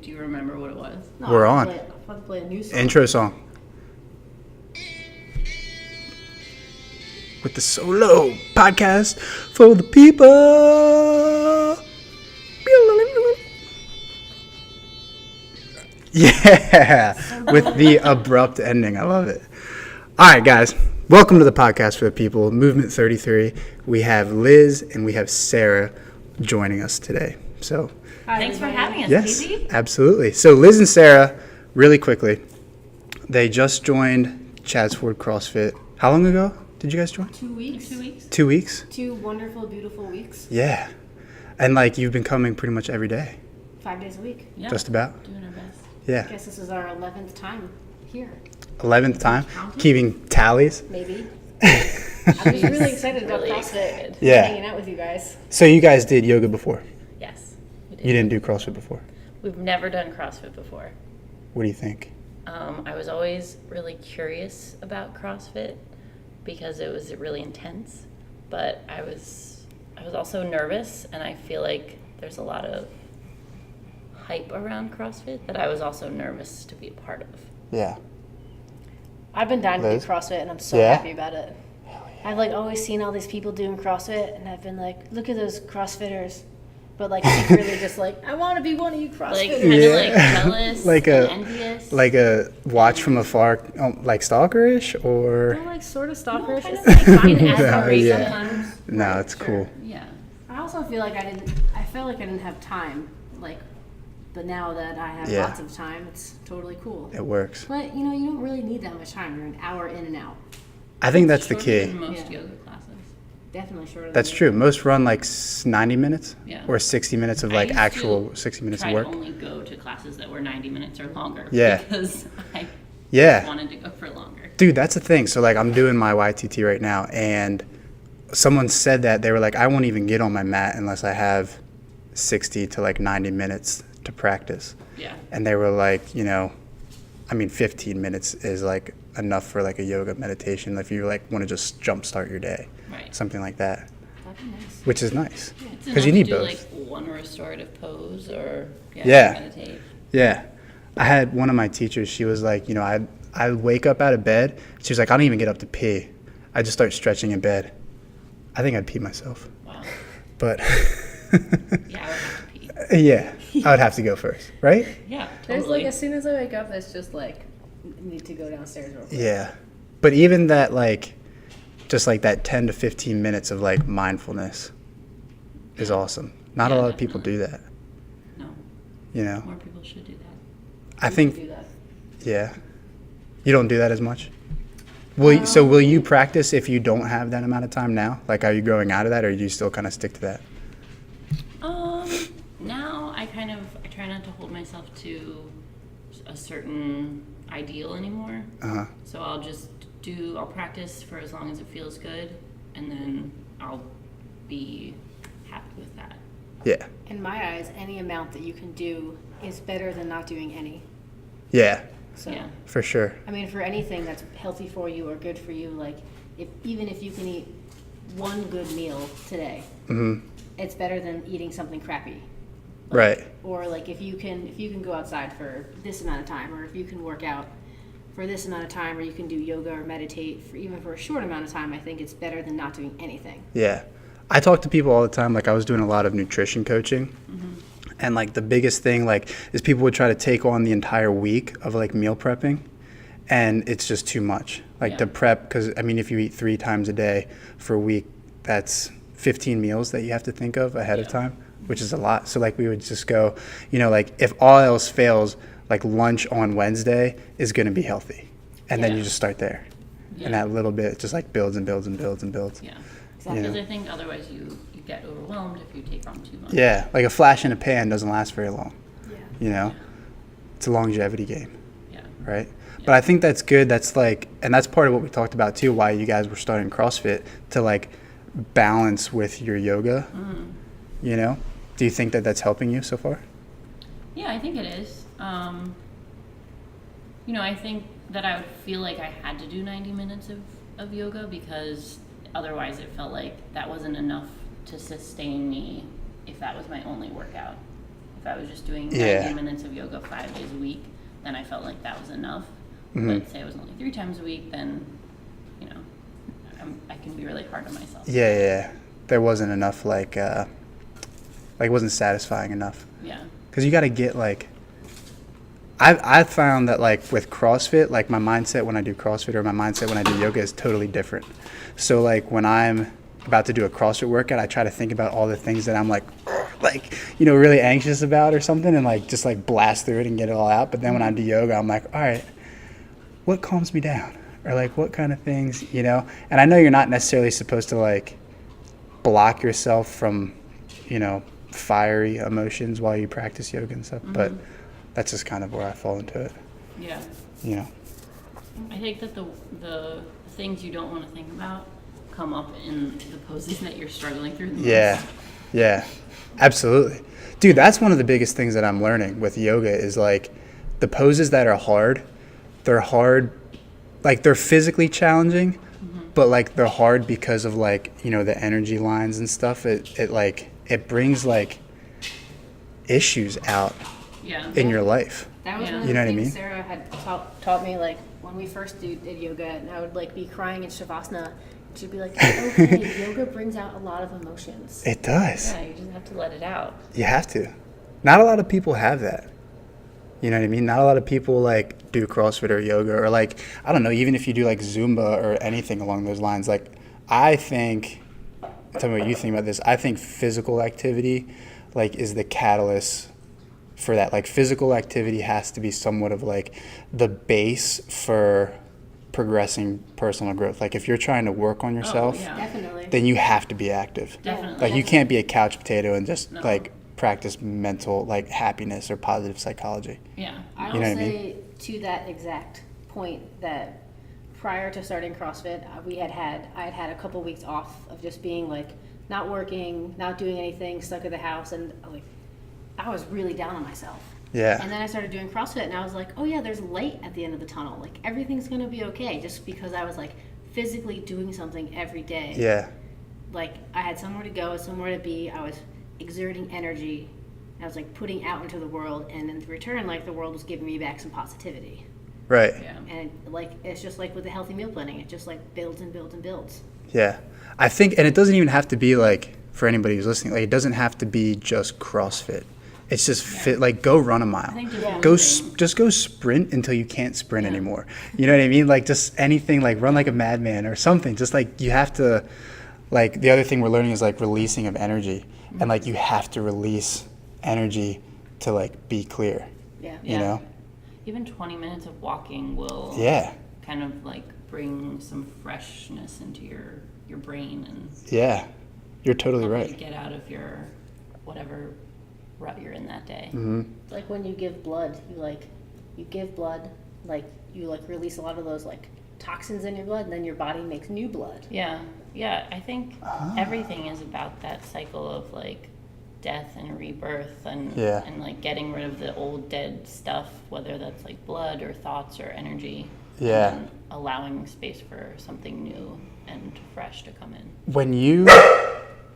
Do you remember what it was? No, We're on. I'm about to play a new song. Intro song. With the Solo podcast for the people. Yeah, with the abrupt ending. I love it. All right, guys. Welcome to the podcast for the people, Movement 33. We have Liz and we have Sarah joining us today. So, thanks for having us, yes, Casey. Absolutely. So Liz and Sarah, really quickly, they just joined Chadsford CrossFit. How long ago did you guys join? 2 weeks. 2 weeks. 2 weeks? 2 wonderful, beautiful weeks. Yeah. And like you've been coming pretty much every day. 5 days a week. Yeah. Just about. Doing our best. Yeah. I guess this is our 11th time here. 11th time? Keeping tallies? Maybe. I'm just really excited about Really CrossFit. excited. Yeah. Hanging out with you guys. So you guys did yoga before? Yes. We did. You didn't do CrossFit before? We've never done CrossFit before. What do you think? I was always really curious about CrossFit because it was really intense, but I was also nervous, and I feel like there's a lot of hype around CrossFit that I was also nervous to be a part of. Yeah. I've been dying to Liz? do CrossFit, and I'm so Yeah? happy about it. I've always seen all these people doing CrossFit, and I've been like, look at those CrossFitters. But secretly just I want to be one of you CrossFitters. Kind Yeah. of jealous Like and a- envious. Like a watch from afar, like stalkerish, or? I'm sort of stalkerish. Kind of kind of No, aspiration yeah. sometimes. No, it's cool. Yeah. I also feel like I felt like I didn't have time. But now that I have Yeah. lots of time, it's totally cool. It works. But, you don't really need that much time. You're an hour in and out. I think that's the Shorter key. than most Yeah. yoga classes. Definitely shorter That's than true. Most run 90 minutes Yeah. or 60 minutes of I used to actual 60 minutes of Try work. to only go to classes that were 90 minutes or longer. Yeah. Because I Yeah. wanted to go for longer. Dude, that's the thing. So I'm doing my YTT right now, and someone said that they were like, I won't even get on my mat unless I have 60 to 90 minutes to practice. Yeah. And they were like, 15 minutes is enough for a yoga meditation if you want to just jumpstart your day, Right. something like that, That'd be nice. which is nice It's because you enough need to do both. one restorative pose or Yeah. meditate. Yeah. I had one of my teachers, she was like, I wake up out of bed. She was like, I don't even get up to pee. I just start stretching in bed. I think I'd pee myself. Wow. But Yeah, I would have to pee. yeah, I would have to go first, right? Yeah, There's totally. as soon as I wake up, it's just need to go downstairs real quick. Yeah. But even that just that 10 to 15 minutes of mindfulness is awesome. Not a Yeah, lot of people do that, No, more people should do that. I think, Do that. yeah. You don't do that as much? Will you practice if you don't have that amount of time now? Are you growing out of that, or do you still kind of stick to that? Now I try not to hold myself to a certain ideal anymore. Uh-huh. So I'll practice for as long as it feels good, and then I'll be happy with that. Yeah. In my eyes, any amount that you can do is better than not doing any. Yeah, So, Yeah. for sure. for anything that's healthy for you or good for you, even if you can eat one good meal today, it's better than eating something crappy. Right. Or if you can go outside for this amount of time, or if you can work out for this amount of time, or you can do yoga or meditate even for a short amount of time, I think it's better than not doing anything. Yeah. I talk to people all the time. I was doing a lot of nutrition coaching. And the biggest thing is people would try to take on the entire week of meal prepping, and it's just too much. Yeah. To prep, because if you eat 3 times a day for a week, that's 15 meals that you have to think of ahead of Yeah. time, which is a lot. So we would just go, if all else fails, lunch on Wednesday is going to be healthy, and then Yeah. you just start there, Yeah. and that little bit just builds and builds and builds and builds. Yeah. Exactly. Because I think otherwise you get overwhelmed if you take on too much. Yeah, a flash in a pan doesn't last very long. Yeah. It's a longevity game, Yeah. right? But I think that's good. That's and that's part of what we talked about too, why you guys were starting CrossFit, to balance with your yoga. Do you think that that's helping you so far? Yeah, I think it is. I think that I would feel like I had to do 90 minutes of yoga because otherwise it felt like that wasn't enough to sustain me if that was my only workout. If I was just doing Yeah. 90 minutes of yoga 5 days a week, then I felt like that was enough. Mhm. But say it was only 3 times a week, then, you know, I can be really hard on myself. Yeah. There wasn't enough, like it wasn't satisfying enough. Yeah. Because you got to get, like, I've found that, like, with CrossFit, like, my mindset when I do CrossFit or my mindset when I do yoga is totally different. So, like, when I'm about to do a CrossFit workout, I try to think about all the things that I'm, like, really anxious about or something, and, like, just, like, blast through it and get it all out. But then when I do yoga, I'm like, all right, what calms me down? Or, like, what kind of things, And I know you're not necessarily supposed to, like, block yourself from, fiery emotions while you practice yoga and stuff, but that's just kind of where I fall into it. Yeah. I think that the things you don't want to think about come up in the poses that you're struggling through the most. Yeah, absolutely. Dude, that's one of the biggest things that I'm learning with yoga is, like, the poses that are hard, they're hard, like, they're physically challenging, but, like, they're hard because of, like, the energy lines and stuff. It brings, like, issues out in your life. That was Yeah. one of You the know what I things mean? Sarah had taught me, like, when we first did yoga, and I would, like, be crying in Shavasana. She'd be like, okay, yoga brings out a lot of emotions. It does. Yeah, you just have to let it out. You have to. Not a lot of people have that. You know what I mean? Not a lot of people, like, do CrossFit or yoga or, like, I don't know, even if you do, like, Zumba or anything along those lines. Like, I think, tell me what you think about this, I think physical activity, like, is the catalyst for that. Like, physical activity has to be somewhat of, like, the base for progressing personal growth. Like, if you're trying to work on yourself, yeah. Definitely. then you have to be active. Definitely. Like, you can't be a couch potato and just, No. like, practice mental, like, happiness or positive psychology. Yeah. I You will know what I say to that exact point that prior to starting CrossFit, I had had a couple weeks off of just being, like, not working, not doing anything, stuck at the house, and, like, I was really down on myself. Yeah. And then I started doing CrossFit, and I was like, oh yeah, there's light at the end of the tunnel. Like, everything's gonna be okay, just because I was, like, physically doing something every day. Yeah. Like, I had somewhere to go, somewhere to be. I was exerting energy. I was, like, putting out into the world, and in return, like, the world was giving me back some positivity. Right. Yeah. And, like, it's just like with the healthy meal planning, it just, like, builds and builds and builds. Yeah. I think, and it doesn't even have to be, like, for anybody who's listening, like, it doesn't have to be just CrossFit. It's just fit, like, go run a mile. I think just Yeah. Just go sprint until you can't sprint anymore. You know what I mean? Like, just anything, like, run like a madman or something. Just, like, you have to, like, the other thing we're learning is, like, releasing of energy. And, like, you have to release energy to, like, be clear, Yeah. you know? Even 20 minutes of walking will Yeah. kind of, like, bring some freshness into your brain and Yeah. You're totally help you right. get out of your whatever rut you're in that day. Mm-hmm. Like, when you give blood, you give blood, like, you, like, release a lot of those, like, toxins in your blood, and then your body makes new blood. Yeah. I think everything is about that cycle of, like, death and rebirth and Yeah. and like getting rid of the old dead stuff, whether that's like blood or thoughts or energy. Yeah. And then allowing space for something new and fresh to come in. When you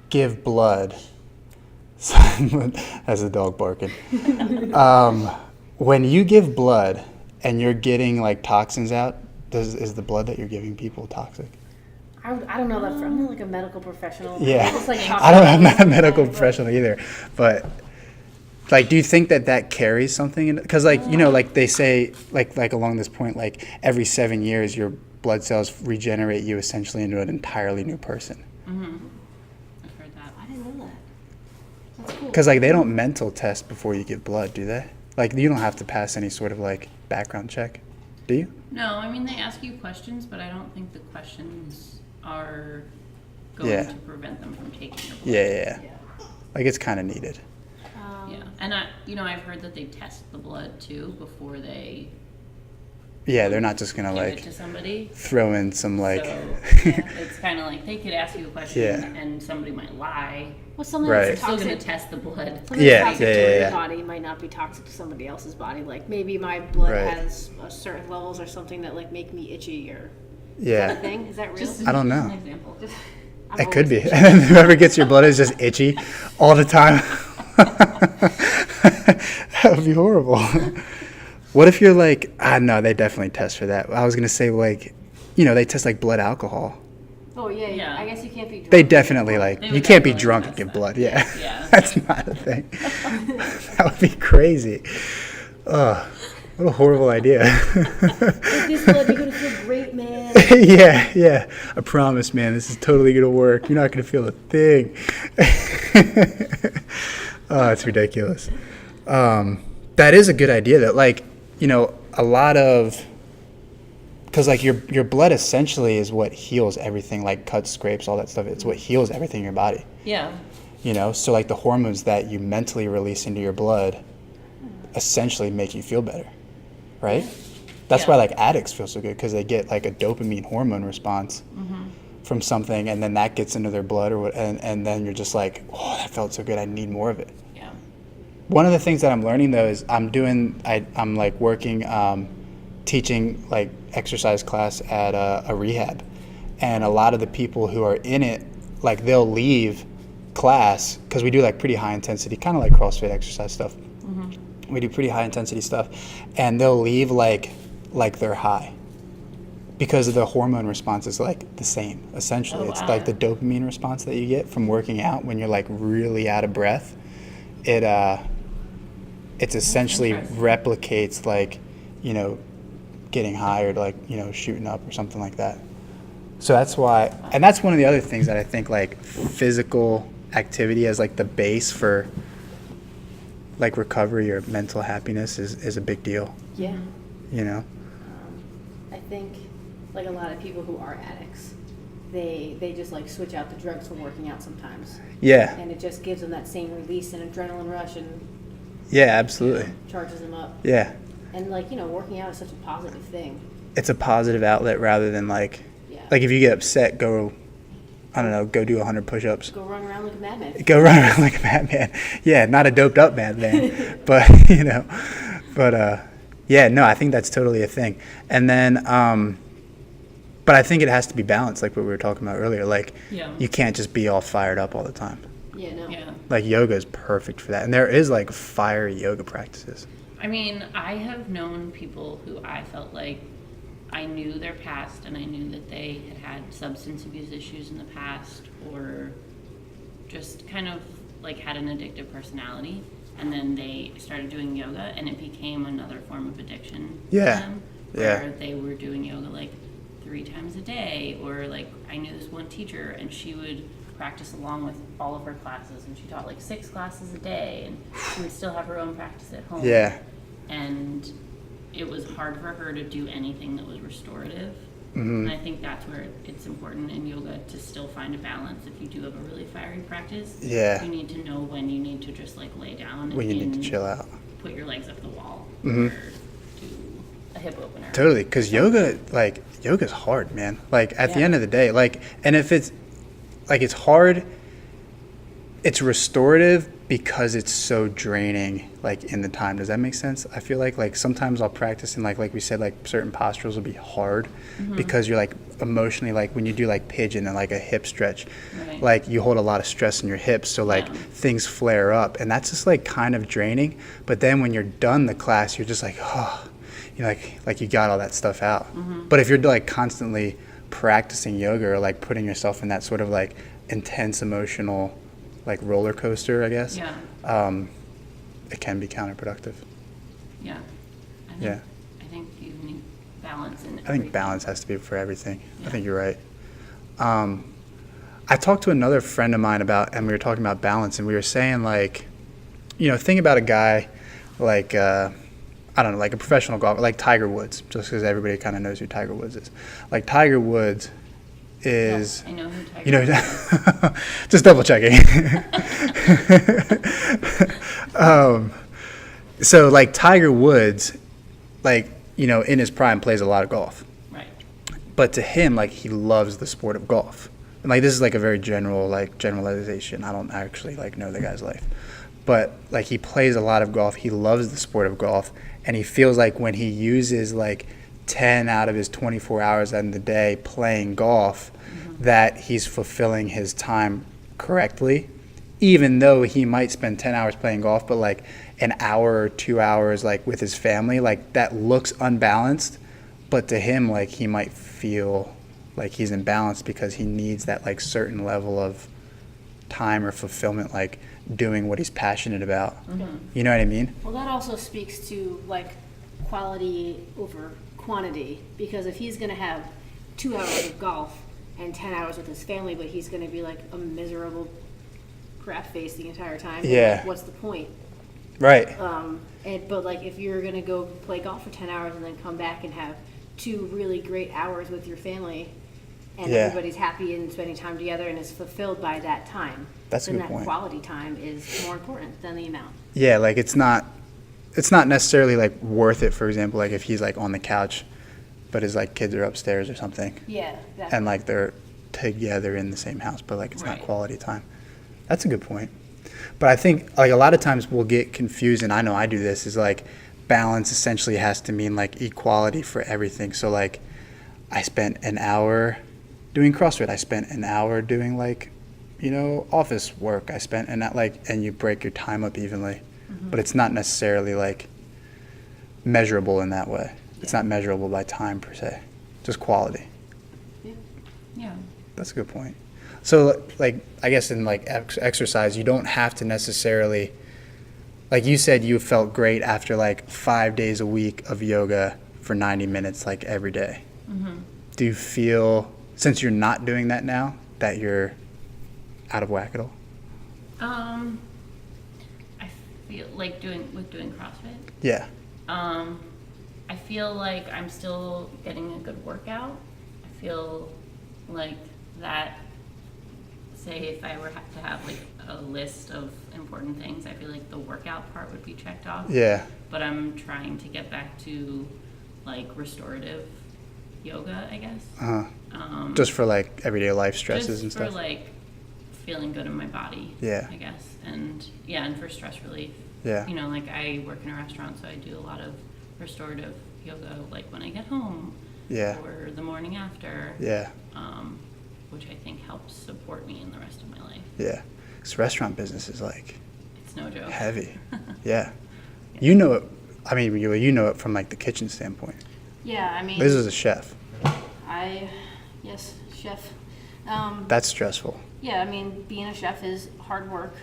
give blood, as a dog barking. When you give blood and you're getting, like, toxins out, is the blood that you're giving people toxic? I don't know that. I'm not, like, a medical professional. Yeah. Just, like, I'm not a medical professional either, but, like, do you think that carries something? Because, like, like they say, like along this point, like, every 7 years your blood cells regenerate you essentially into an entirely new person. Mm-hmm. I've heard that. I didn't know that. That's cool. Because, like, they don't mental test before you give blood, do they? Like, you don't have to pass any sort of, like, background check, do you? No, I mean they ask you questions, but I don't think the questions are going Yeah. to prevent them from taking your blood. Yeah. Yeah. Like, it's kind of needed. Yeah, and I've heard that they test the blood too before they Yeah, they're not just gonna, give it like, to somebody. throw in some, like, So yeah, it's kind of like they could ask you a question Yeah. and somebody might lie. Well, something Right. They're that's still toxic. going to test the blood. Something Yeah, that's toxic yeah, to yeah, your yeah. body might not be toxic to somebody else's body. Like, maybe my blood Right. has certain levels or something that, like, make me itchy or yeah. kind of thing. Is that real? Just I don't just know. An example. I'm It could be. always itchy. And then whoever gets your blood is just itchy all the time. That would be horrible. What if you're like, no, they definitely test for that. I was going to say, like, they test like blood alcohol. Oh, yeah, Yeah. I guess you can't be drunk. They definitely like, They you would can't be definitely drunk and test give that. blood. Yeah. Yeah. That's not a thing. That would be crazy. What a horrible idea. With this blood, you're going to feel great, man. Yeah. I promise, man, this is totally going to work. You're not going to feel a thing. Oh, it's ridiculous. That is a good idea, though. Like, a lot of, because like your blood essentially is what heals everything, like cuts, scrapes, all that stuff. It's what heals everything in your body. Yeah. So like the hormones that you mentally release into your blood essentially make you feel better, right? That's why like addicts feel so good, because they get like a dopamine hormone response from something, and then that gets into their blood, and then you're just like, oh, that felt so good, I need more of it. Yeah. One of the things that I'm learning though is I'm like working, teaching like exercise class at a rehab, and a lot of the people who are in it, like they'll leave class, because we do like pretty high intensity, kind of like CrossFit exercise stuff. We do pretty high intensity stuff, and they'll leave like they're high, because of the hormone response is like the same essentially. It's like the dopamine response that you get from working out when you're like really out of breath. It's essentially replicates like getting high, or like shooting up or something like that. So that's why, and that's one of the other things that I think like physical activity as like the base for like recovery or mental happiness is a big deal. Yeah. I think like a lot of people who are addicts, they just like switch out the drugs for working out sometimes. Yeah. And it just gives them that same release and adrenaline rush, and Yeah, absolutely. charges them up. Yeah. And like, working out is such a positive thing. It's a positive outlet rather than like Yeah. if you get upset, go do 100 push-ups. Go run around like a madman. Go run around like a madman. Yeah, not a doped up madman, but yeah, no, I think that's totally a thing. And then, but I think it has to be balanced, like what we were talking about earlier. Like, you can't just be all fired up all the time. Yeah, no. Yeah. Like yoga is perfect for that, and there is like fiery yoga practices. I mean, I have known people who I felt like I knew their past, and I knew that they had substance abuse issues in the past, or just kind of like had an addictive personality, and then they started doing yoga, and it became another form of addiction for them, where they were doing yoga like 3 times a day, or like I knew this one teacher, and she would practice along with all of her classes, and she taught like 6 classes a day, and she would still have her own practice at home. Yeah. And it was hard for her to do anything that was restorative. Mm-hmm. And I think that's where it's important in yoga to still find a balance. If you do have a really fiery practice, Yeah. you need to know when you need to just like lay down When you and need to chill out. put your legs up the wall, Mhm. or do a hip opener. Totally, because yoga's hard, man. Like at the Yeah. end of the day, like, and if it's like it's hard, it's restorative because it's so draining, like in the time. Does that make sense? I feel like sometimes I'll practice, and like we said, like certain postures will be hard because you're like emotionally, like when you do like pigeon and like a hip stretch, Right. like you hold a lot of stress in your hips, so like things flare up, and that's just like kind of draining. But then when you're done the class, you're just like, oh, like you got all that stuff out. But if you're like constantly practicing yoga, or like putting yourself in that sort of like intense emotional like roller coaster, I guess, it can be counterproductive. Yeah. I think you need balance in it. I think balance has to be for everything. I think you're right. I talked to another friend of mine about, and we were talking about balance, and we were saying like, think about a guy like, I don't know, like a professional golfer, like Tiger Woods, just because everybody kind of knows who Tiger Woods is. Like Tiger Woods is, I know who Tiger is. just double checking. So like Tiger Woods, like, in his prime plays a lot of golf. Right. But to him, like, he loves the sport of golf. And like, this is like a very generalization. I don't actually like know the guy's life. But like, he plays a lot of golf. He loves the sport of golf. And he feels like when he uses like 10 out of his 24 hours in the day playing golf, that he's fulfilling his time correctly. even though he might spend 10 hours playing golf, but like an hour or 2 hours like with his family, like that looks unbalanced, but to him, like he might feel like he's imbalanced because he needs that like certain level of time or fulfillment, like doing what he's passionate about. You know what I mean? Well, that also speaks to like quality over quantity, because if he's going to have 2 hours of golf and 10 hours with his family, but he's going to be like a miserable crap face the entire time, Yeah. like, what's the point? Right. But like if you're going to go play golf for 10 hours and then come back and have 2 really great hours with your family, and Yeah. everybody's happy and spending time together and is fulfilled by that time, That's a then good that point. quality time is more important than the amount. Yeah, like it's not necessarily like worth it, for example, like if he's like on the couch but his like kids are upstairs or something, Yeah, exactly. and like they're together in the same house, but like it's not Right. quality time. That's a good point. But I think like a lot of times we'll get confused, and I know I do this, is like balance essentially has to mean like equality for everything. So like I spent an hour doing CrossFit, I spent an hour doing like, you know, office work, I spent, and that like, and you break your time up evenly, but it's not necessarily like measurable in that way. It's not measurable by time per se, just quality. Yeah. That's a good point. So, like, I guess in like exercise, you don't have to necessarily, like you said, you felt great after like 5 days a week of yoga for 90 minutes, like every day. Do you feel, since you're not doing that now, that you're out of whack at all? I feel like doing CrossFit. Yeah. I feel like I'm still getting a good workout. I feel like that, say if I were to have like a list of important things, I feel like the workout part would be checked off. Yeah. But I'm trying to get back to like restorative yoga, I guess. Just for like everyday life stresses Just and for stuff. like feeling good in my body. Yeah. I guess. And yeah, and for stress relief. Yeah. You know, like I work in a restaurant, so I do a lot of restorative yoga, like when I get home. Yeah. Or the morning after. Yeah. Which I think helps support me in the rest of my life. Yeah. This restaurant business is like It's no joke. heavy. Yeah. You know it. I mean, you know it from like the kitchen standpoint. Yeah, I mean, Liz is a chef. yes, chef. That's stressful. Yeah, I mean, being a chef is hard work,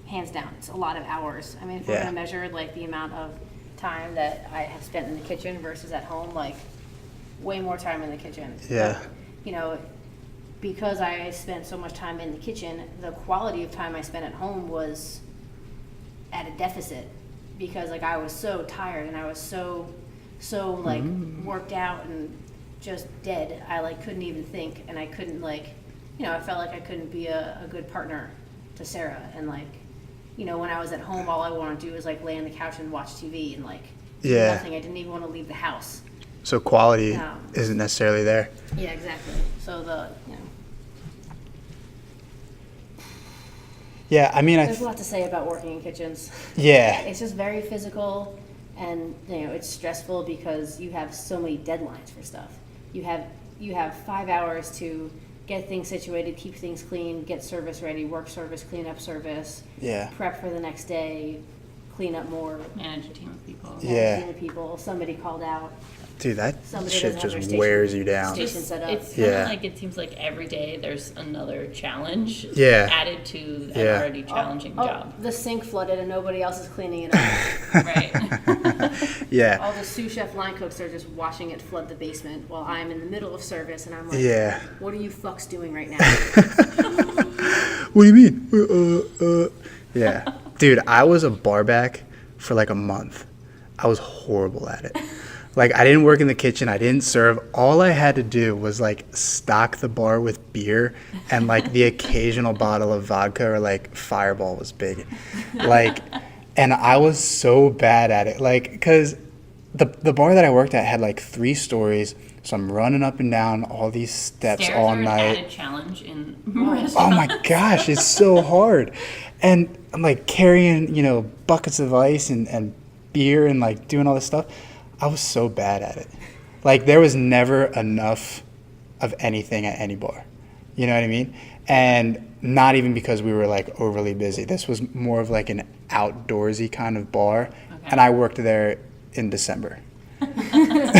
hands down. It's a lot of hours. I mean, if we're Yeah. gonna measure like the amount of time that I have spent in the kitchen versus at home, like way more time in the kitchen. Yeah. But, you know, because I spent so much time in the kitchen, the quality of time I spent at home was at a deficit, because like I was so tired and I was so like worked out and just dead. I like couldn't even think, and I couldn't like, you know, I felt like I couldn't be a good partner to Sarah. And like, you know, when I was at home, all I wanted to do was like lay on the couch and watch TV and like do Yeah. nothing. I didn't even want to leave the house. So quality Yeah. isn't necessarily there. Yeah, exactly. So Yeah, I mean, there's a lot to say about working in kitchens. yeah, It's just very physical, and you know it's stressful because you have so many deadlines for stuff. You have 5 hours to get things situated, keep things clean, get service ready, work service, clean up service, yeah, prep for the next day, clean up more. Manage a team of people. Yeah. Managing the people. Somebody called out. dude, that Somebody shit doesn't have just their wears station- you down. station set up. It's kind of Yeah. like it seems like every day there's another challenge Yeah. added to an Yeah. already challenging job. The sink flooded and nobody else is cleaning it up. Right. Yeah, All the sous chef line cooks are just watching it flood the basement while I'm in the middle of service, and I'm like, yeah. what are you fucks doing right now? What do you mean? Yeah, dude, I was a barback for like a month. I was horrible at it. Like, I didn't work in the kitchen. I didn't serve. All I had to do was like stock the bar with beer, and like the occasional bottle of vodka, or like Fireball was big. Like, and I was so bad at it. Like, because the bar that I worked at had like 3 stories. So I'm running up and down all these steps Stairs all are an night. added challenge in Oh restaurants. my gosh, it's so hard. And I'm like carrying, you know, buckets of ice and beer and like doing all this stuff. I was so bad at it. Like there was never enough of anything at any bar. You know what I mean? And not even because we were like overly busy. This was more of like an outdoorsy kind of bar. Okay. And I worked there in December.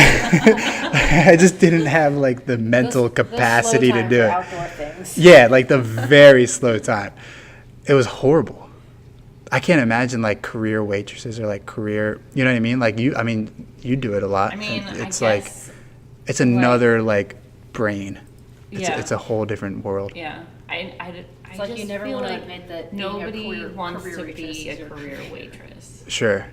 I just didn't have like the mental capacity to do it. Outdoor things. Yeah, like the very slow time. It was horrible. I can't imagine like career waitresses or like career, you know what I mean? Like you do it a lot. I mean, it's I like, guess, it's another like brain. Yeah. It's a whole different world. yeah. I It's like just you never feel want to like admit that being a nobody wants career to waitress be is a your- career waitress. Sure.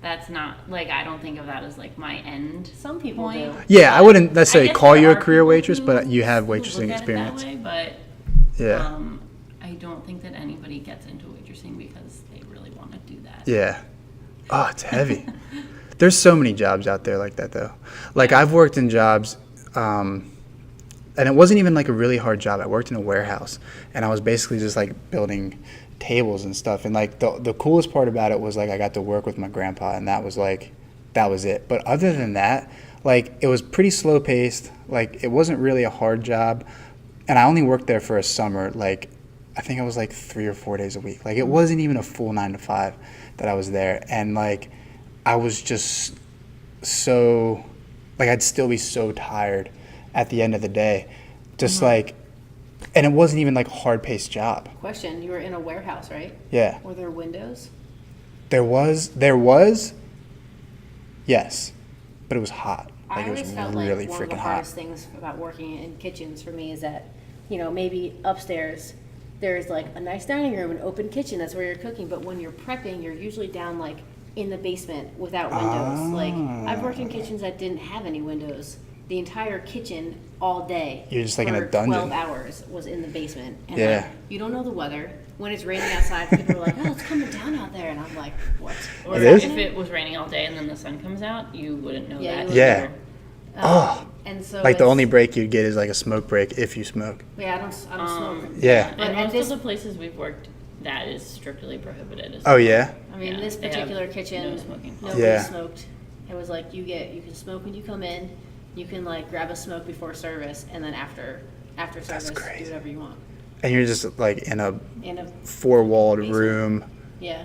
That's not, like, I don't think of that as, like, my end Some people point. do. Yeah, I wouldn't I necessarily guess call there you a are career people waitress, who- but you have who waitressing look at it experience. that way, Yeah. I don't think that anybody gets into waitressing because they really want to do that. Yeah. Oh, it's heavy. There's so many jobs out there like that, though. Like, I've worked in jobs, and it wasn't even like a really hard job. I worked in a warehouse, and I was basically just like building tables and stuff. And like the coolest part about it was like I got to work with my grandpa, and that was it. But other than that, like it was pretty slow paced. Like it wasn't really a hard job, and I only worked there for a summer. Like I think I was like 3 or 4 days a week. Like it wasn't even a full 9 to 5 that I was there, and like I was just so like I'd still be so tired at the end of the day, just like, and it wasn't even like a hard paced job. Question: you were in a warehouse, right? Yeah. Were there windows? There was, yes, but it was hot. Like I it was always felt really like one of the freaking hot. hardest things about working in kitchens for me is that, maybe upstairs there's like a nice dining room, an open kitchen, that's where you're cooking, but when you're prepping, you're usually down like in the basement without windows. Like I've worked in kitchens that didn't have any windows. The entire kitchen all day. You're just like in a for dungeon. 12 hours was in the basement. And Yeah. like, you don't know the weather. When it's raining outside, people are like, "Oh, it's coming down out there," and I'm like, "What?" Or It is? if it was raining all day and then the sun comes out, you wouldn't know Yeah, that. you Yeah. either. Oh. And so Like the it's- only break you'd get is like a smoke break if you smoke. Yeah, I don't smoke. Yeah. But And at most this- of the places we've worked, that is strictly prohibited. as Oh well. yeah. I mean, Yeah, this they have particular kitchen, no smoking. nobody Yeah. smoked. It was like you can smoke when you come in. You can like grab a smoke before service, and then after service, do crazy. whatever you want. And you're just like in a In a 4-walled Basement. room yeah,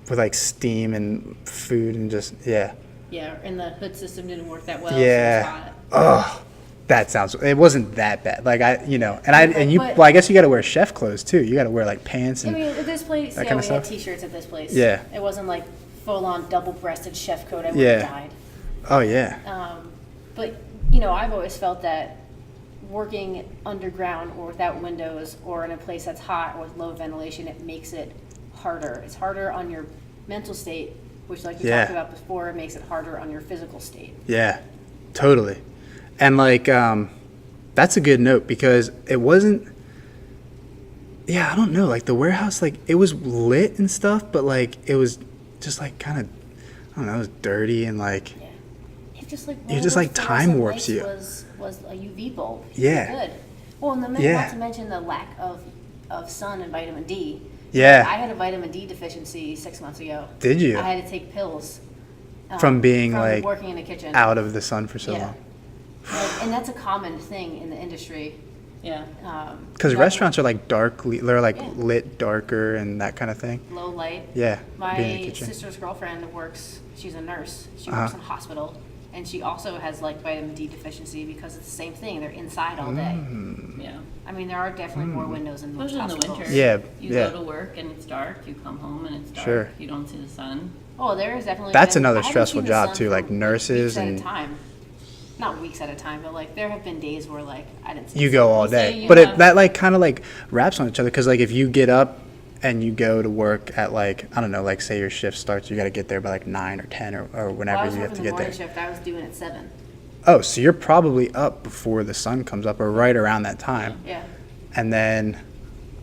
with like steam and food and just yeah. and the hood system didn't work that well. So Yeah. it was hot. Oh, that sounds. It wasn't that bad. Like and you. But- Well, I guess you got to wear chef clothes too. You got to wear like pants I and. mean, at this place, That yeah, kinda we had stuff? T-shirts at this place. Yeah. It wasn't like full-on double-breasted chef coat. I would Yeah. have died. Oh yeah. But I've always felt that working underground or without windows or in a place that's hot or with low ventilation, it makes it harder. It's harder on your mental state, which, like you Yeah. talked about before, it makes it harder on your physical state. Yeah, totally. And like, that's a good note because it wasn't. Yeah, I don't know. Like the warehouse, like it was lit and stuff, but like it was just like kind of, I don't know, it was dirty and like. Yeah. It just like It just, like, time warps you. Was a UV bulb. Yeah. Good. Well, and Yeah. not to mention the lack of sun and vitamin D. Yeah. I had a vitamin D deficiency 6 months ago. Did you? I had to take pills. From being, like, working in the kitchen. Out of the sun for so Yeah. long. And that's a common thing in the industry. Yeah. Because restaurants are like they're like Yeah. lit darker and that kind of thing. Low light. Yeah. being in the My kitchen. sister's girlfriend she's a nurse. She Uh-huh. works in a hospital. And she also has like vitamin D deficiency because it's the same thing. They're inside all day. Yeah. I mean, there are definitely more windows in most Especially in the hospitals. winter. Yeah, You yeah. go to work and it's dark. You come home and it's dark. Sure. You don't see the sun. Oh, there is definitely. That's been- another I haven't stressful seen the job, sun too, for like nurses weeks at and- a time. Not weeks at a time, but like there have been days where like I didn't. See You the go sun. all say day, you but have- that like kind of like wraps on each other because like if you get up and you go to work at like I don't know, like say your shift starts, you got to get there by like 9 or 10 or Well, I whenever was you have working to the get there. morning shift. I was doing at 7. Oh, so you're probably up before the sun comes up or right around that time, Yeah. and then,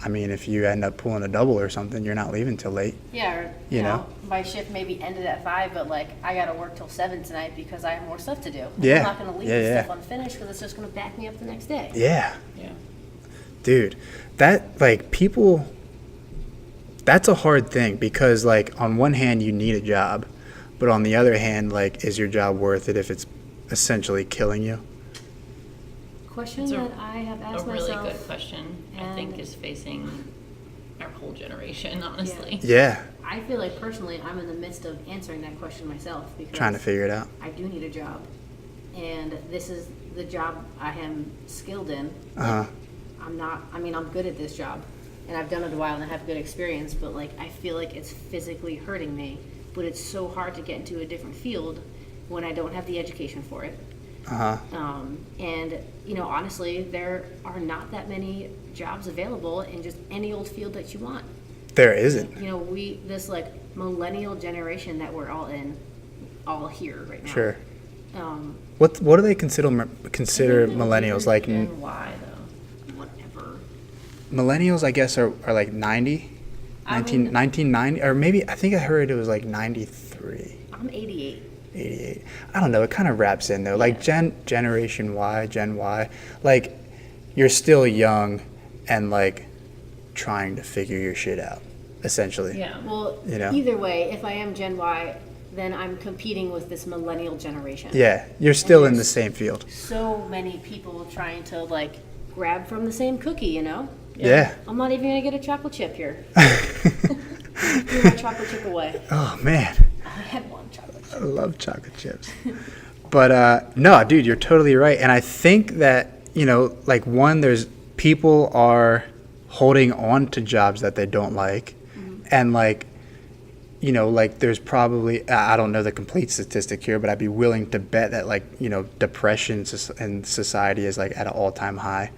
I mean, if you end up pulling a double or something, you're not leaving till late. Yeah, or, You know? my shift maybe ended at 5, but like I got to work till 7 tonight because I have more stuff to do. Yeah. I'm not going to leave Yeah, the yeah. stuff unfinished because it's just going to back me up the next day. Yeah, Yeah. dude, that like people. That's a hard thing because like on one hand you need a job, but on the other hand, like is your job worth it if it's essentially killing you? question It's that I have a asked really myself. good question. I think and- is facing our whole generation, honestly. Yeah. I feel like personally, I'm in the midst of answering that question myself because Trying to figure it out. I do need a job, and this is the job I am skilled in. Uh-huh. I'm good at this job, and I've done it a while and I have good experience, but like I feel like it's physically hurting me. But it's so hard to get into a different field when I don't have the education for it. Uh-huh. And honestly, there are not that many jobs available in just any old field that you want. There isn't. This like millennial generation that we're all here right now. Sure. Um, What do they consider millennials? Like Gen Y, though. whatever. millennials, I guess, are like 90, I mean- 1990, or maybe I think I heard it was like 93. I'm 88. 88. I don't know. It kind of wraps in though. Like Generation Y, Gen Y, like you're still young and like trying to figure your shit out, essentially. Yeah. Well, You know? either way, if I am Gen Y, then I'm competing with this millennial generation. Yeah, you're still in the there's- same field. So many people trying to like grab from the same cookie, Yeah. I'm not even gonna get a chocolate chip here. Threw my chocolate chip away. Oh man, I had one chocolate I chip. love chocolate chips. But no, dude, you're totally right. And I think that, like there's people are holding on to jobs that they don't like. And like, like there's probably, I don't know the complete statistic here, but I'd be willing to bet that like, depression in society is like at an all-time high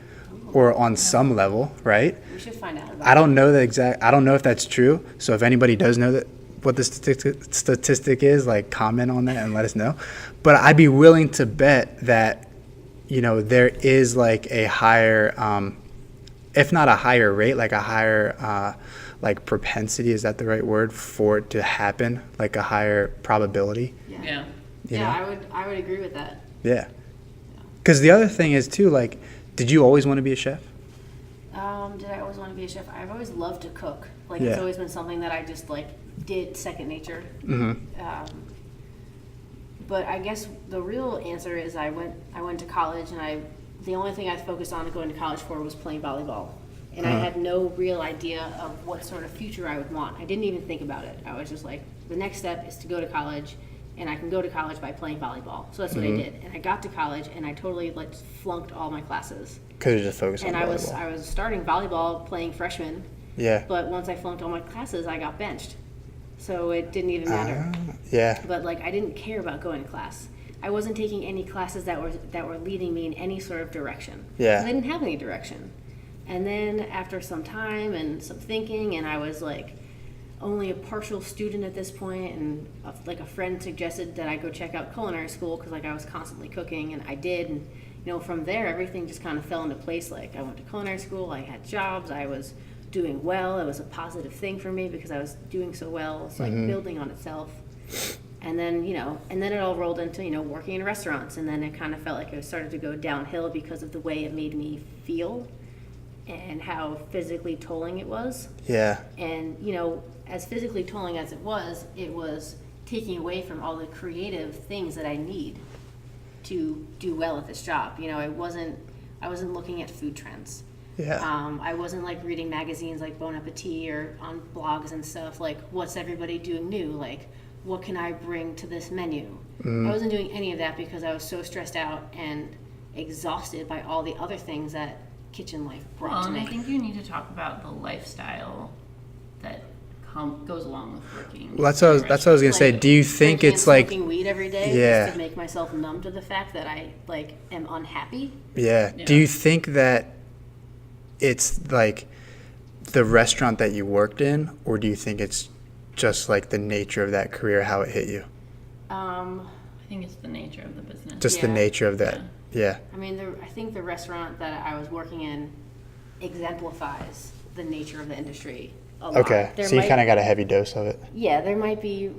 or on some level, right? We should find out about I don't know I don't know if that's true. So if anybody does know what the statistic is, like comment on that and let us know. But I'd be willing to bet that, there is like a higher, if not a higher rate, like a higher, like propensity, is that the right word, for it to happen? Like a higher probability. it. Yeah. You know? I would agree with that. Yeah. Because the other thing is too, like, did you always want to be a chef? Did I always want to be a chef? I've always loved to cook. Like Yeah. it's always been something that I just like did second nature. But I guess the real answer is I went to college and the only thing I focused on going to college for was playing volleyball. And I had no real idea of what sort of future I would want. I didn't even think about it. I was just like, the next step is to go to college, and I can go to college by playing volleyball. So that's what I did. And I got to college and I totally like flunked all my classes. Because you're just focused on And volleyball. I was starting volleyball playing freshman, Yeah. but once I flunked all my classes, I got benched. So it didn't even matter. Yeah. But like I didn't care about going to class. I wasn't taking any classes that were leading me in any sort of direction. Yeah. 'Cause I didn't have any direction. And then after some time and some thinking, and I was like only a partial student at this point, and like a friend suggested that I go check out culinary school because like I was constantly cooking, and I did. And from there everything just kind of fell into place. Like I went to culinary school, I had jobs, I was doing well. It was a positive thing for me because I was doing so well. It's like building on itself. And then, and then it all rolled into, working in restaurants. And then it kind of felt like it started to go downhill because of the way it made me feel and how physically tolling it was. Yeah. And, as physically tolling as it was taking away from all the creative things that I need to do well at this job. I wasn't looking at food trends. Yeah. I wasn't like reading magazines like Bon Appetit or on blogs and stuff like what's everybody doing new, like what can I bring to this menu. I wasn't doing any of that because I was so stressed out and exhausted by all the other things that kitchen life brought Well, to and me. I think you need to talk about the lifestyle that goes along with working. Well, that's what I was gonna say. Like, Do you think drinking it's and like, smoking weed every day Yeah. just to make myself numb to the fact that I like am unhappy? yeah. Yeah. Do you think that it's like the restaurant that you worked in, or do you think it's just like the nature of that career, how it hit you? I think it's the nature of the business. Just the Yeah. nature of that. Yeah. I mean, I think the restaurant that I was working in exemplifies the nature of the industry a lot. Okay. There So you might- kind of got a heavy dose of it. Yeah, there might be,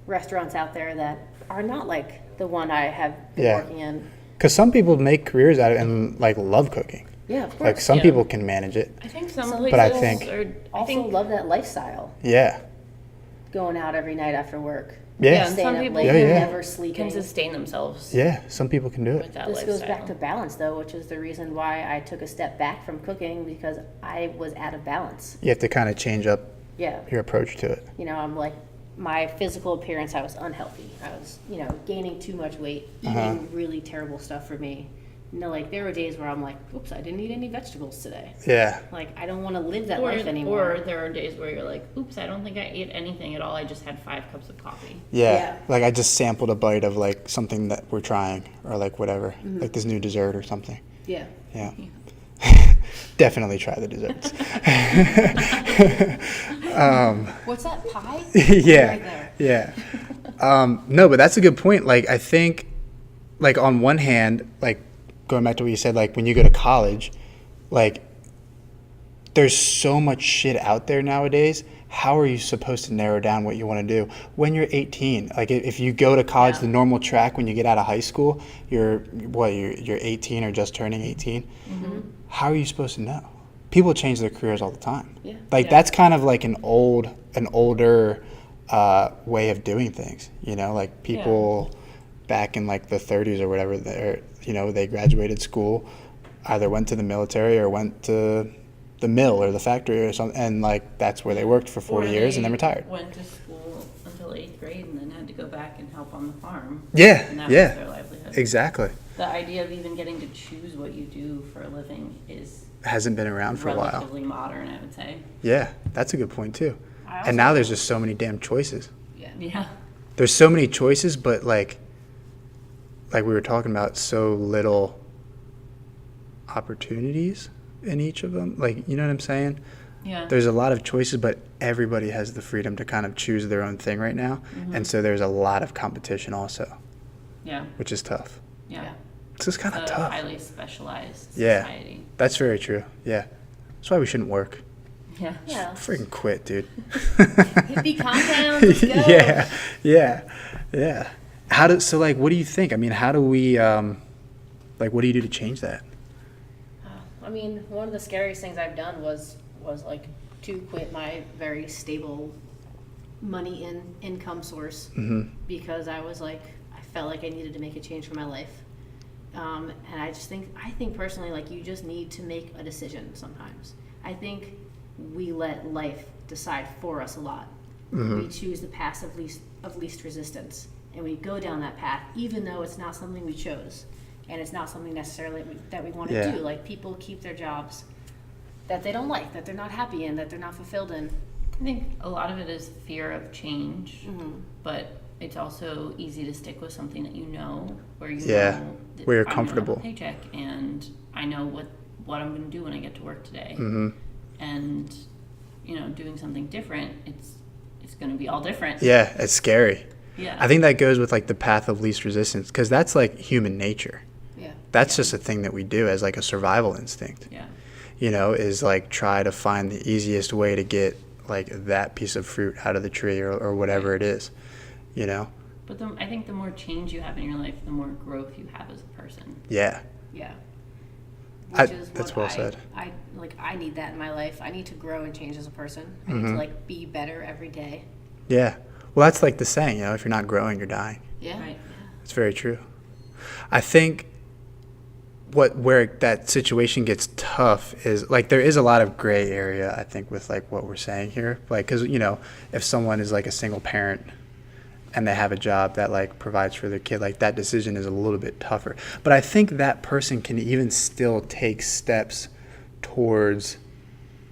restaurants out there that are not like the one I have been Yeah. working in. Because some people make careers out of it and like love cooking. Yeah, of course. Like some Yeah. people can manage it. I think some Some- places But I think- are, I Also think love that lifestyle, Yeah. going out every night after work. Yeah. and staying some up people late, Yeah. never can sleeping. sustain themselves Yeah, some people can do it. with that This lifestyle. goes back to balance, though, which is the reason why I took a step back from cooking, because I was out of balance. You have to kind of change up Yeah. your approach to it. You know, I'm like, my physical appearance, I was unhealthy. I was, gaining too much weight, eating really terrible stuff for me. Like, there were days where I'm like, oops, I didn't eat any vegetables today. Yeah. Like, I don't want to live that life anymore. Or there are days where you're like, oops, I don't think I ate anything at all. I just had 5 cups of coffee. Yeah. Yeah. Like I just sampled a bite of like something that we're trying or like whatever, like this new dessert or something. Yeah. Yeah. Definitely try the desserts. What's that, pie? Yeah. Right there. Yeah. No, but that's a good point. Like, I think, like, on one hand, like, going back to what you said, like, when you go to college, like, there's so much shit out there nowadays. How are you supposed to narrow down what you want to do when you're 18? Like, if you go to college, the normal track when you get out of high school, you're 18 or just turning 18. Mm-hmm. How are you supposed to know? People change their careers all the time. Yeah. Like, that's kind of like an older way of doing things. Like people back in like the 30s or whatever, they graduated school, either went to the military or went to the mill or the factory or something, and like that's where they worked for 40 years and then retired. Went to school until 8th grade and then had to go back and help on the farm. Yeah, And that yeah, was their livelihood. exactly. The idea of even getting to choose what you do for a living is Hasn't been around for a while. relatively modern, I would say. Yeah, that's a good point too. I also- And now there's just so many damn choices. Yeah. Yeah. There's so many choices, but like we were talking about, so little opportunities in each of them. Like, you know what I'm saying? Yeah. There's a lot of choices, but everybody has the freedom to kind of choose their own thing right now. And so there's a lot of competition also, Yeah. which is tough. Yeah. It's just kind of It's a tough. highly specialized Yeah. society. That's very true. Yeah. That's why we shouldn't work. Yeah. Yeah. Freaking quit, dude. Hippie compound, let's go. Yeah. So like, what do you think? I mean, how do we, like, what do you do to change that? I mean, one of the scariest things I've done was like to quit my very stable money income source because I was like, I felt like I needed to make a change for my life. And I think personally, like, you just need to make a decision sometimes. I think we let life decide for us a lot. We choose the path of least resistance, and we go down that path, even though it's not something we chose, and it's not something necessarily that we want to do. Like, people keep their jobs that they don't like, that they're not happy in, that they're not fulfilled in. I think a lot of it is fear of change, but it's also easy to stick with something that you know, where you know that where you're I'm gonna have comfortable. a paycheck, and I know what I'm going to do when I get to work today. And doing something different, it's going to be all different. Yeah, it's scary. Yeah. I think that goes with like the path of least resistance, because that's like human nature. Yeah. That's just a thing that we do as like a survival instinct. Yeah. Is like try to find the easiest way to get like that piece of fruit out of the tree or whatever it is, But I think the more change you have in your life, the more growth you have as a person. Yeah. Yeah. That's well said. I need that in my life. I need to grow and change as a person. I need to like be better every day. Yeah. Well, that's like the saying, if you're not growing, you're dying. Yeah. Right. It's very true. I think where that situation gets tough is like there is a lot of gray area, I think, with like what we're saying here. Like, because if someone is like a single parent and they have a job that like provides for their kid, like that decision is a little bit tougher. But I think that person can even still take steps towards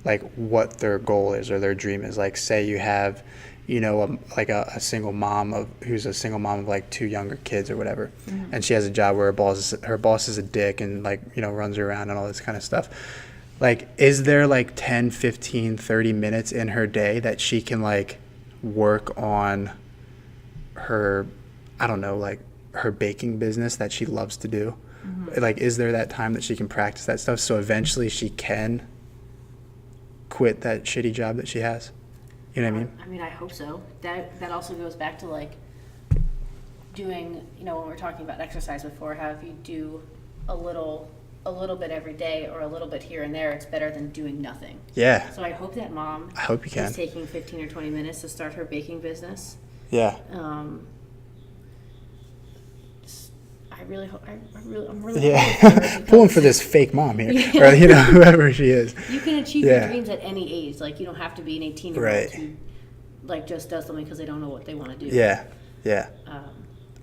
like what their goal is or their dream is. Like, say you have a single mom who's a single mom of like 2 younger kids or whatever, and she has a job where her boss is a dick and like runs her around and all this kind of stuff. Like, is there like 10, 15, 30 minutes in her day that she can like work on her, I don't know, like her baking business that she loves to do? Like, is there that time that she can practice that stuff so eventually she can quit that shitty job that she has? You know what I mean? I mean, I hope so. That also goes back to like doing, when we were talking about exercise before, how if you do a little bit every day or a little bit here and there, it's better than doing nothing. Yeah. So I hope that mom I hope you can. is taking 15 or 20 minutes to start her baking business. Yeah. I really hope. I'm really Yeah. hoping Pulling for this fake mom here, or whoever she is. You can achieve Yeah. your dreams at any age. Like, you don't have to be an 18-year-old Right. who, like, just does something because they don't know what they want to do. Yeah. Yeah.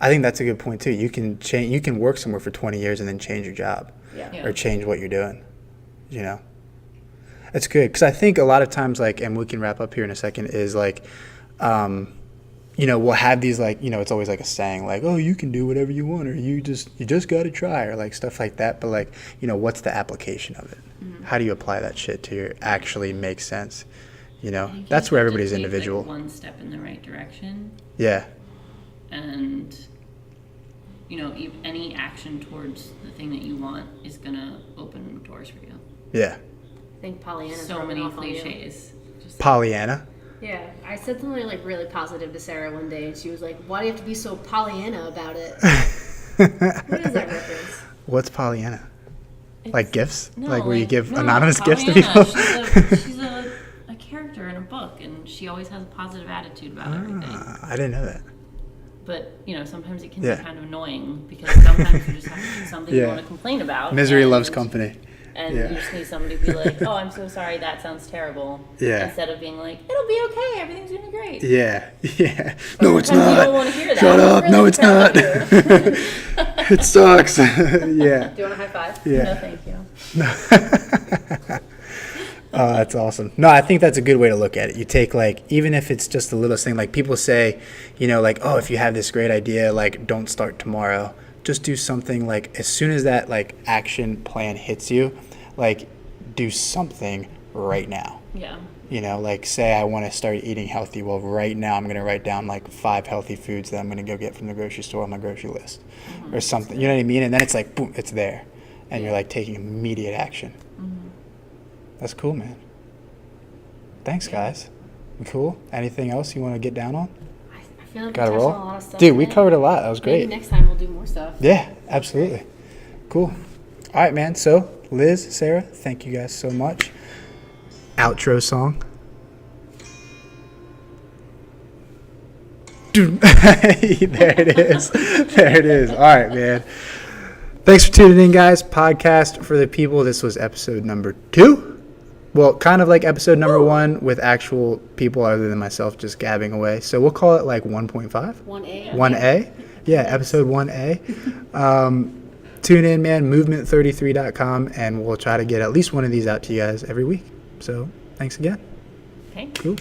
I think that's a good point too. You can change. You can work somewhere for 20 years and then change your job, Yeah. or change what you're doing. It's good because I think a lot of times, like, and we can wrap up here in a second, is like, we'll have these, like, it's always like a saying, like, oh, you can do whatever you want, or you just got to try, or like stuff like that. But like, what's the application of it? Mm-hmm. How do you apply that shit to your actually make sense? I think That's you where have to everybody's take, individual. Like, one step in the right direction, Yeah. and any action towards the thing that you want is gonna open doors for you. Yeah. I think Pollyanna's So rubbing many off on you. cliches. Just Pollyanna. Yeah, I said something like really positive to Sarah one day, and she was like, "Why do you have to be so Pollyanna about it?" What is that reference? What's Pollyanna? Like gifts? No, like where you give no, anonymous gifts to Pollyanna, people? She's a character in a book, and she always has a positive attitude about everything. I didn't know that. But sometimes it can Yeah. be kind of annoying because sometimes you just have something you Yeah. want to complain about. Misery and- loves company. And Yeah. you just need somebody to be like, "Oh, I'm so sorry. That sounds terrible." Yeah. Instead of being like, "It'll be okay. Everything's gonna be great." Yeah. Yeah. No, it's sometimes you not. don't want to hear that. Shut up. really No, it's proud not. of you. It sucks. Yeah. Do you want a high five? No, Yeah. thank you. Oh, that's awesome. No, I think that's a good way to look at it. You take, like, even if it's just the littlest thing, like people say, like, oh, if you have this great idea, like, don't start tomorrow. Just do something, like, as soon as that, like, action plan hits you, like, do something right now. Yeah. Like, say I want to start eating healthy. Well, right now I'm going to write down, like, 5 healthy foods that I'm going to go get from the grocery store on my grocery list, or something. You know what I mean? And then it's like, boom, it's there. And you're, like, taking immediate action. That's cool, man. Thanks, guys. We cool? Anything else you want to get down on? I feel like Got we to touched roll? on a lot of stuff. Dude, we today. covered a lot. That was Maybe great. next time we'll do more stuff. Yeah, absolutely. Cool. All right, man. So, Liz, Sarah, thank you guys so much. Outro song. Dude. There it is. There it is. All right, man. Thanks for tuning in, guys. Podcast for the people. This was episode number 2. Well, kind of like episode number 1 with actual people other than myself just gabbing away. So we'll call it like 1.5. 1A. 1A? Yeah, episode 1A. Tune in, man, movement33.com, and we'll try to get at least one of these out to you guys every week. So, thanks again. Okay. Cool.